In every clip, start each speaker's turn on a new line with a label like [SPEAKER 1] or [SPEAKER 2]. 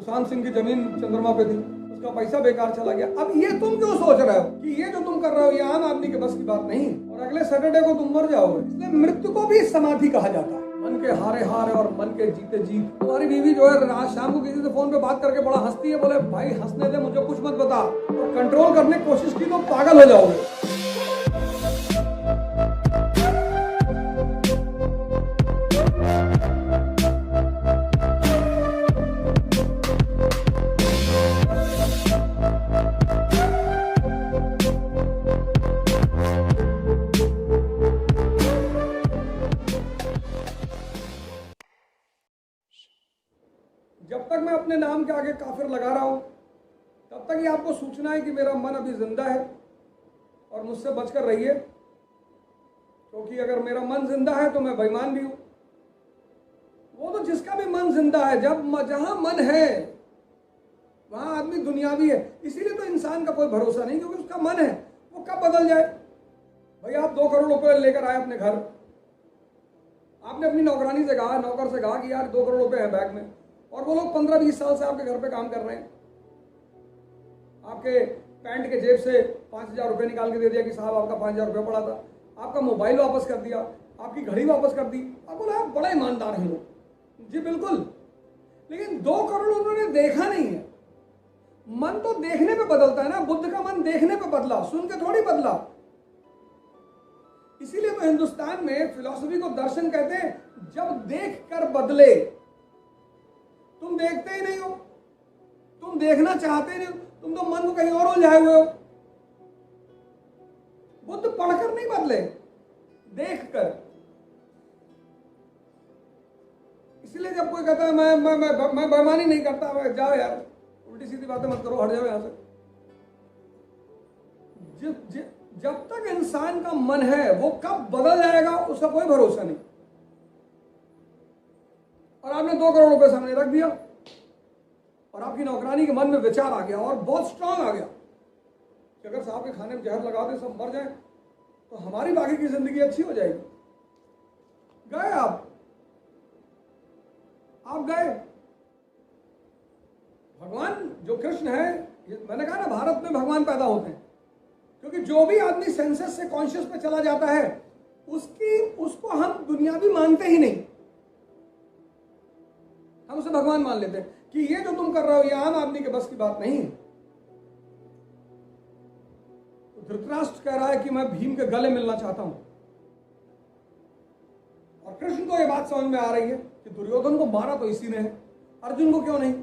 [SPEAKER 1] सुशांत सिंह की जमीन चंद्रमा पे थी, उसका पैसा बेकार चला गया। अब ये तुम क्यों सोच रहे हो कि ये जो तुम कर रहे हो ये आम आदमी के बस की बात नहीं, और अगले सैटरडे को तुम मर जाओगे। इसलिए मृत्यु को भी समाधि कहा जाता है। मन के हारे हार और मन के जीते जीत। तुम्हारी बीवी जो है आज शाम को किसी से फोन पे बात करके बड़ा हंसती है, बोले भाई हंसने दे, मुझे कुछ मत बता, और कंट्रोल करने की कोशिश की तो पागल हो जाओगे। जब तक मैं अपने नाम के आगे काफिर लगा रहा हूं तब तक ये आपको सूचना है कि मेरा मन अभी जिंदा है और मुझसे बचकर रहिए, क्योंकि अगर मेरा मन जिंदा है तो मैं बेईमान भी हूं। वो तो जिसका भी मन जिंदा है, जहां मन है वहां आदमी दुनियावी है। इसीलिए तो इंसान का कोई भरोसा नहीं, क्योंकि उसका मन है, वो कब बदल जाए। भाई आप 2 करोड़ रुपए लेकर आए अपने घर, आपने अपनी नौकरानी से कहा, नौकर से कहा कि यार 2 करोड़ रुपए है बैग में, और वो लोग 15-20 साल से आपके घर पे काम कर रहे हैं। आपके पैंट के जेब से 5,000 रुपये निकाल के दे दिया कि साहब आपका 5,000 रुपये पड़ा था, आपका मोबाइल वापस कर दिया, आपकी घड़ी वापस कर दी। आप बोला आप बड़ा ईमानदार हैं लोग। जी बिल्कुल, लेकिन 2 करोड़ उन्होंने देखा नहीं है। मन तो देखने पे बदलता है ना, बुद्ध का मन देखने पे बदला, सुन के थोड़ी बदला। इसीलिए तो हिंदुस्तान में फिलॉसफी को दर्शन कहते हैं। जब देख कर बदले, तुम देखते ही नहीं हो, तुम देखना चाहते ही नहीं हो, तुम तो मन को कहीं और उलझाए हुए हो। बुद्ध पढ़कर नहीं बदले, देखकर। इसलिए जब कोई कहता है मैं बेईमानी नहीं करता, मैं जाओ यार, उल्टी सीधी बातें मत करो, हट जाओ यहां से। जब तक इंसान का मन है, वो कब बदल जाएगा उसका कोई भरोसा नहीं। और आपने 2 करोड़ रुपए सामने रख दिया और आपकी नौकरानी के मन में विचार आ गया और बहुत स्ट्रांग आ गया कि अगर साहब के खाने में जहर लगा दे, सब मर जाए, तो हमारी बाकी की जिंदगी अच्छी हो जाएगी। गए आप गए। भगवान जो कृष्ण है, मैंने कहा ना भारत में भगवान पैदा होते हैं, क्योंकि जो भी आदमी सेंसेस से कॉन्शियस पे चला जाता है उसको हम दुनियावी मानते ही नहीं, हम उसे भगवान मान लेते हैं कि ये जो तुम कर रहे हो ये आम आदमी के बस की बात नहीं है। तो धृतराष्ट्र कह रहा है कि मैं भीम के गले मिलना चाहता हूं, और कृष्ण को यह बात समझ में आ रही है कि दुर्योधन को मारा तो इसी ने है, अर्जुन को क्यों नहीं,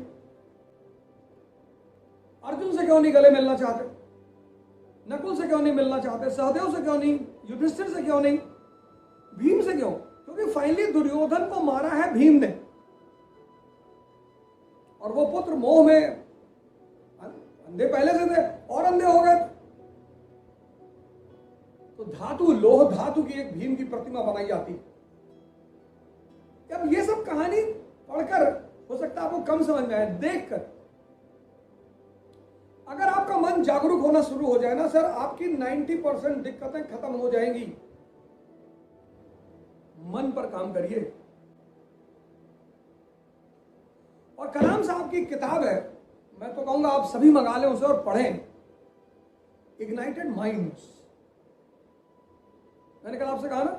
[SPEAKER 1] अर्जुन से क्यों नहीं गले मिलना चाहते, नकुल से क्यों नहीं मिलना चाहते, सहदेव से क्यों नहीं, युधिष्ठिर से क्यों नहीं, भीम से क्यों? क्योंकि फाइनली दुर्योधन को मारा है भीम ने, और वो पुत्र मोह में अंधे पहले से थे और अंधे हो गए। तो धातु, लोह धातु की एक भीम की प्रतिमा बनाई जाती है। अब ये सब कहानी पढ़कर हो सकता है आपको कम समझ में आए, देखकर। अगर आपका मन जागरूक होना शुरू हो जाए ना सर, आपकी 90% दिक्कतें खत्म हो जाएंगी। मन पर काम करिए। और कलाम साहब की किताब है, मैं तो कहूंगा आप सभी मंगा लें उसे और पढ़ें, इग्नाइटेड माइंड्स। मैंने कल आपसे कहा ना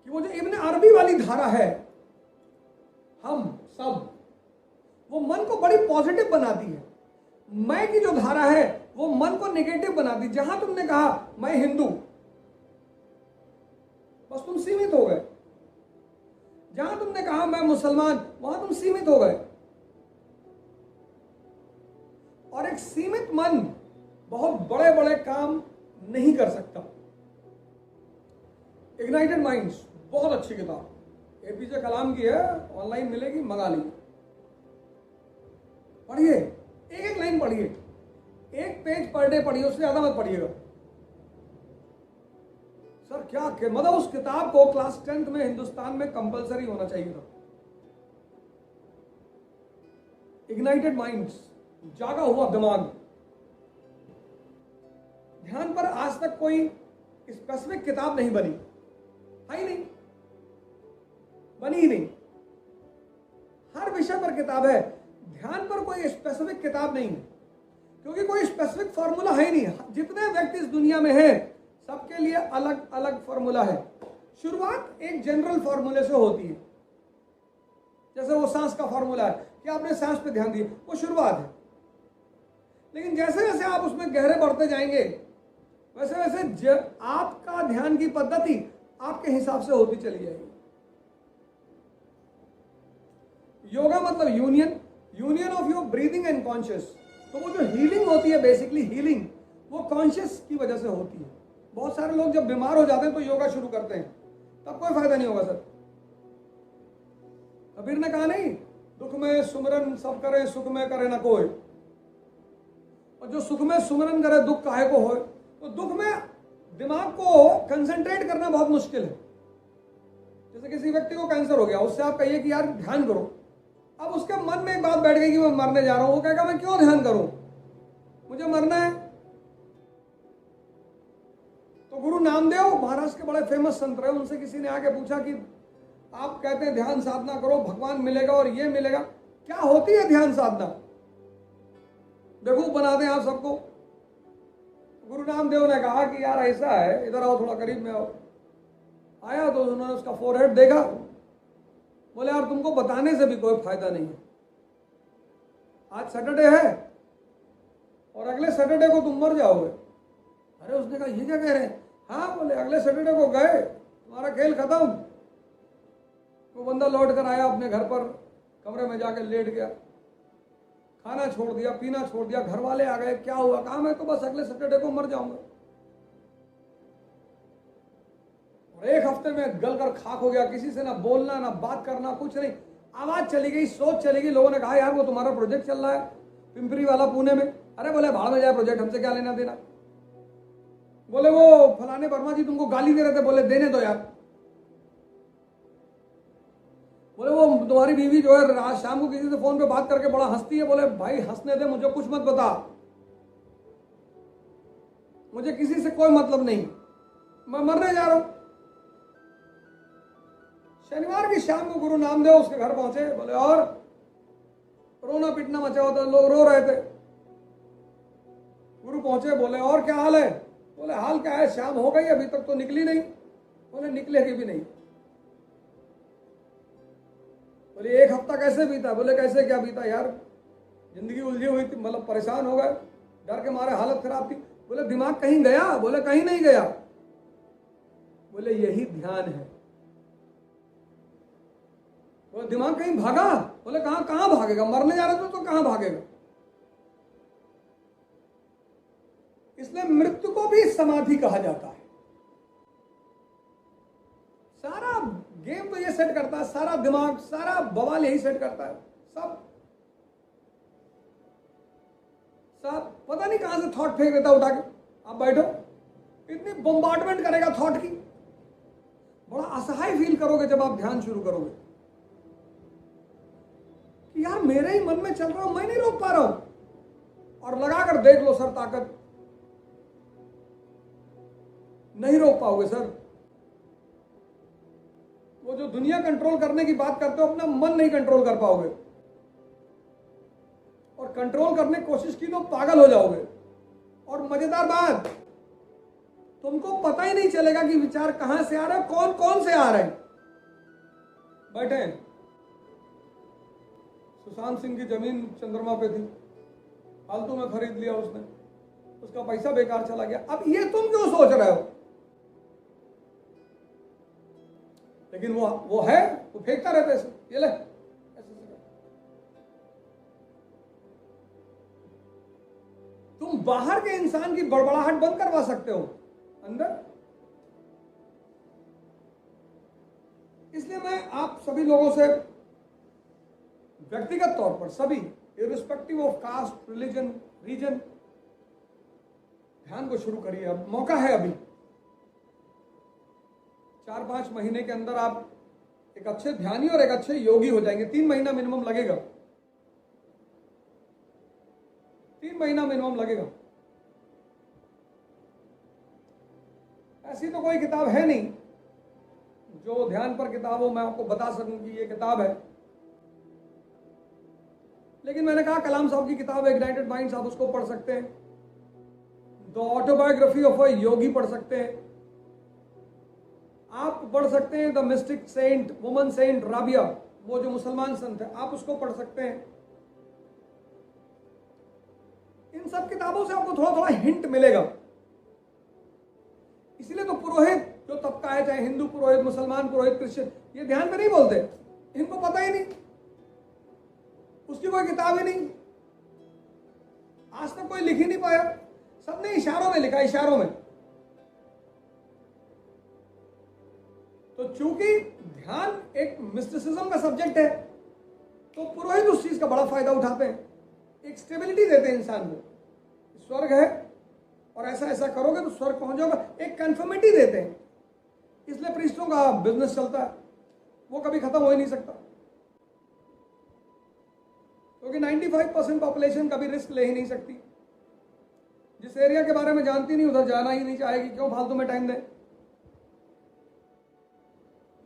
[SPEAKER 1] कि वो जो इब्न अरबी वाली धारा है, हम सब, वो मन को बड़ी पॉजिटिव बनाती है। मैं की जो धारा है वो मन को नेगेटिव बनाती। जहां तुमने कहा मैं हिंदू, बस तुम सीमित हो गए। जहां तुमने कहा मैं मुसलमान, वहां तुम सीमित हो गए। और एक सीमित मन बहुत बड़े बड़े काम नहीं कर सकता। इग्नाइटेड माइंड्स बहुत अच्छी किताब, एपीजे कलाम की है, ऑनलाइन मिलेगी, मंगा लीजिए, पढ़िए, एक एक लाइन पढ़िए, 1 पेज पर डे पढ़िए, उससे ज्यादा मत पढ़िएगा। सर क्या मतलब उस किताब को क्लास 10th में हिंदुस्तान में कंपलसरी होना चाहिए था। इग्नाइटेड माइंड्स, जागा हुआ दिमाग। ध्यान पर आज तक कोई स्पेसिफिक किताब नहीं बनी, है ही नहीं, बनी ही नहीं। हर विषय पर किताब है, ध्यान पर कोई स्पेसिफिक किताब नहीं है, क्योंकि कोई स्पेसिफिक फॉर्मूला है ही नहीं। जितने व्यक्ति इस दुनिया में हैं सबके लिए अलग अलग फॉर्मूला है। शुरुआत एक जनरल फॉर्मूले से होती है, जैसे वो सांस का फॉर्मूला है कि आपने सांस पे ध्यान दिया, वो शुरुआत है। लेकिन जैसे जैसे आप उसमें गहरे बढ़ते जाएंगे वैसे वैसे आपका ध्यान की पद्धति आपके हिसाब से होती चली जाएगी। योगा मतलब union of your breathing and conscious. तो वो जो हीलिंग होती है, बेसिकली हीलिंग वो कॉन्शियस की वजह से होती है। बहुत सारे लोग जब बीमार हो जाते हैं तो योगा शुरू करते हैं, तब कोई फायदा नहीं होगा सर। कबीर ने कहा नहीं, दुख में सुमरन सब करे, सुख में करे ना कोई। और जो सुख में सुमरन करे दुख काहे को हो। तो दुख में दिमाग को कंसंट्रेट करना बहुत मुश्किल है। जैसे किसी व्यक्ति को कैंसर हो गया, उससे आप कहिए कि यार ध्यान करो, अब उसके मन में एक बात बैठ गई कि मैं मरने जा रहा हूं, वो कहेगा मैं क्यों ध्यान करूं, मुझे मरना है। तो गुरु नामदेव महाराष्ट्र के बड़े फेमस संत रहे, उनसे किसी ने आके पूछा कि आप कहते हैं ध्यान साधना करो, भगवान मिलेगा और ये मिलेगा, क्या होती है ध्यान साधना, बेवकूफ बना दें आप सबको। गुरु नामदेव ने कहा कि यार ऐसा है, इधर आओ, थोड़ा करीब में आओ। आया तो उन्होंने उसका फोरहेड देखा, बोले यार तुमको बताने से भी कोई फायदा नहीं है, आज सैटरडे है और अगले सैटरडे को तुम मर जाओगे। अरे उसने कहा ये क्या कह रहे हैं। हाँ बोले अगले सैटरडे को गए, तुम्हारा खेल खत्म। वो बंदा लौट कर आया अपने घर पर, कमरे में जाकर लेट गया, खाना छोड़ दिया, पीना छोड़ दिया। घर वाले आ गए, क्या हुआ, कहा मैं तो बस अगले सैटरडे को मर जाऊंगा। और एक हफ्ते में गल कर खाक हो गया, किसी से ना बोलना ना बात करना, कुछ नहीं। आवाज चली गई, सोच चली गई। लोगों ने कहा यार वो तुम्हारा प्रोजेक्ट चल रहा है पिंपरी वाला पुणे में। अरे बोले भाड़ में जाए प्रोजेक्ट, हमसे क्या लेना देना। बोले वो फलाने वर्मा जी तुमको गाली दे रहे थे, बोले देने दो यार। बोले वो तुम्हारी बीवी जो है आज शाम को किसी से फोन पे बात करके बड़ा हंसती है, बोले भाई हंसने दे, मुझे कुछ मत बता, मुझे किसी से कोई मतलब नहीं, मैं मरने जा रहा हूं। शनिवार की शाम को गुरु नामदेव उसके घर पहुंचे। बोले और रोना पिटना मचा होता, लोग रो रहे थे। गुरु पहुंचे, बोले और क्या हाल है। बोले हाल क्या है, शाम हो गई अभी तक तो निकली नहीं। बोले निकलेगी भी नहीं। बोले एक हफ्ता कैसे बीता। बोले कैसे क्या बीता यार, जिंदगी उलझी हुई थी, मतलब परेशान हो गए, डर के मारे हालत खराब थी। बोले दिमाग कहीं गया। बोले कहीं नहीं गया। बोले यही ध्यान है। बोले दिमाग कहीं भागा। बोले कहां कहां भागेगा, मरने जा रहे तो कहां भागेगा। इसलिए मृत्यु को भी समाधि कहा जाता है। सारा गेम तो ये सेट करता है, सारा दिमाग सारा बवाल यही सेट करता है। सब पता नहीं कहां से थॉट फेंक देता उठा के। आप बैठो, इतनी बम्बार्डमेंट करेगा थॉट की, बड़ा असहाय फील करोगे जब आप ध्यान शुरू करोगे कि यार मेरे ही मन में चल रहा हूं, मैं नहीं रोक पा रहा हूं। और लगाकर देख लो सर ताकत, नहीं रोक पाओगे सर। वो जो दुनिया कंट्रोल करने की बात करते हो, अपना मन नहीं कंट्रोल कर पाओगे, और कंट्रोल करने की कोशिश की तो पागल हो जाओगे। और मजेदार बात, तुमको पता ही नहीं चलेगा कि विचार कहां से आ रहे हैं, कौन कौन से आ रहे हैं। बैठे हैं, सुशांत सिंह की जमीन चंद्रमा पे थी, फालतू में खरीद लिया उसने, उसका पैसा बेकार चला गया। अब ये तुम क्यों सोच रहे हो। लेकिन वो है, वो फेंकता रहता है, ये ले ऐसे। तुम बाहर के इंसान की बड़बड़ाहट बंद करवा सकते हो अंदर। इसलिए मैं आप सभी लोगों से व्यक्तिगत तौर पर, सभी irrespective of caste, religion, region, ध्यान को शुरू करिए। अब मौका है, अभी 4-5 महीने के अंदर आप एक अच्छे ध्यानी और एक अच्छे योगी हो जाएंगे। 3 महीना मिनिमम लगेगा, 3 महीना मिनिमम लगेगा। ऐसी तो कोई किताब है नहीं जो ध्यान पर किताब हो, मैं आपको बता सकूं कि ये किताब है। लेकिन मैंने कहा कलाम साहब की किताब इग्नाइटेड माइंड्स, आप उसको पढ़ सकते हैं। The autobiography of a yogi पढ़ सकते हैं। आप पढ़ सकते हैं the mystic saint, woman saint Rabia, वो जो मुसलमान संत है, आप उसको पढ़ सकते हैं। इन सब किताबों से आपको थोड़ा थोड़ा हिंट मिलेगा। इसीलिए तो पुरोहित जो तबका है, चाहे हिंदू पुरोहित, मुसलमान पुरोहित, क्रिश्चियन, ये ध्यान में नहीं बोलते, इनको पता ही नहीं, उसकी कोई किताब ही नहीं, आज तक कोई लिख ही नहीं पाया, सबने इशारों में लिखा, इशारों में। तो चूंकि ध्यान एक मिस्टिसिज्म का सब्जेक्ट है, तो पुरोहित उस चीज का बड़ा फायदा उठाते हैं, एक स्टेबिलिटी देते हैं इंसान को, स्वर्ग है और ऐसा ऐसा करोगे तो स्वर्ग पहुंच जाओगे, एक कंफर्मिटी देते हैं। इसलिए प्रीस्टों का बिजनेस चलता है, वो कभी खत्म हो ही नहीं सकता, क्योंकि 95% पॉपुलेशन कभी रिस्क ले ही नहीं सकती। जिस एरिया के बारे में जानती नहीं उधर जाना ही नहीं चाहेगी, क्यों फालतू में टाइम दें।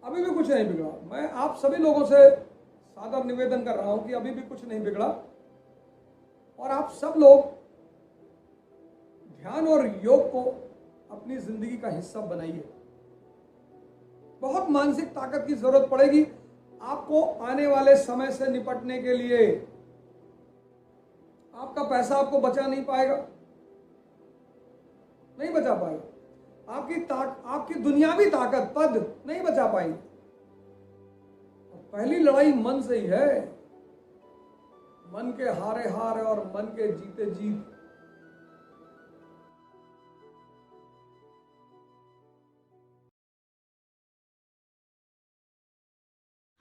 [SPEAKER 1] अभी भी कुछ नहीं बिगड़ा, मैं आप सभी लोगों से सादर निवेदन कर रहा हूं कि अभी भी कुछ नहीं बिगड़ा, और आप सब लोग ध्यान और योग को अपनी जिंदगी का हिस्सा बनाइए। बहुत मानसिक ताकत की जरूरत पड़ेगी आपको आने वाले समय से निपटने के लिए। आपका पैसा आपको बचा नहीं पाएगा, नहीं बचा पाएगा। आपकी दुनियावी ताकत, पद नहीं बचा पाएगी। पहली लड़ाई मन से ही है, मन के हारे हार और मन के जीते जीत।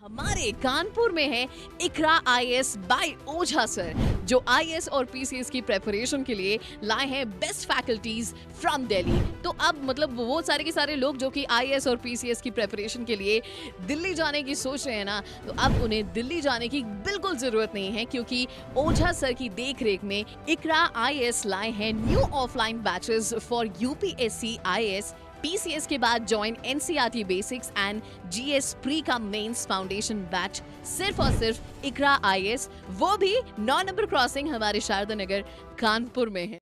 [SPEAKER 2] हमारे कानपुर में है इकरा आईएएस बाय ओझा सर, जो आईएएस और पीसीएस की प्रेपरेशन के लिए लाए हैं बेस्ट फैकल्टीज फ्रॉम दिल्ली। तो अब मतलब वो सारे के सारे लोग जो कि आईएएस और पीसीएस की प्रेपरेशन के लिए दिल्ली जाने की सोच रहे हैं ना, तो अब उन्हें दिल्ली जाने की बिल्कुल जरूरत नहीं है, क्योंकि ओझा सर की देखरेख में इकरा आईएएस लाए हैं new offline batches for UPSC IAS PCS के बाद join NCERT basics and GS pre का मेंस फाउंडेशन बैच सिर्फ और सिर्फ इकरा आईएएस, वो भी 9 नंबर क्रॉसिंग हमारे शारदा नगर कानपुर में है।